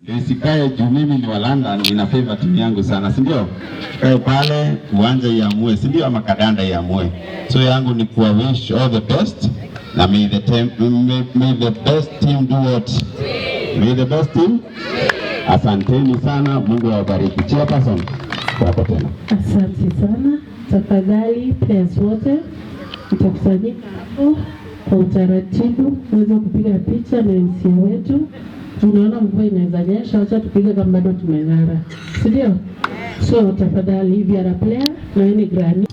Nisikae juu mimi ni wa London, nina favor timu yangu sana, si ndio? Kae pale uwanja iamue, si ndio? Ama kadanda iamue. So yangu ni kuwa wish all the best na may the best team do what? May the best team. Asanteni sana, Mungu awabariki. Chairperson, kwako tena. Asante sana. Tafadhali players wote mtakusanyika hapo kwa utaratibu uweze kupiga picha na MC wetu. Tunaona mvua inaweza nyesha, acha tupige kama bado tumeng'ara, si ndio? So tafadhali, if you are a player na ni granny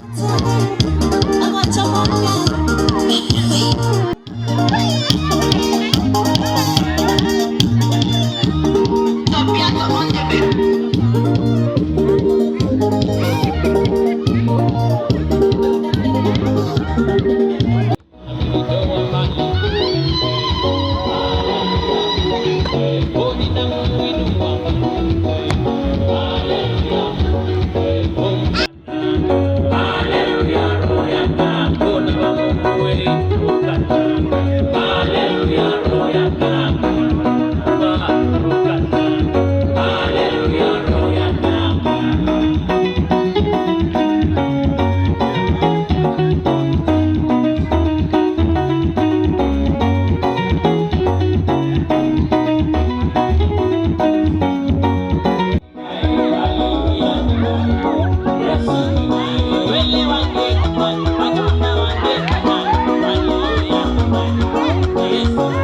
Yes.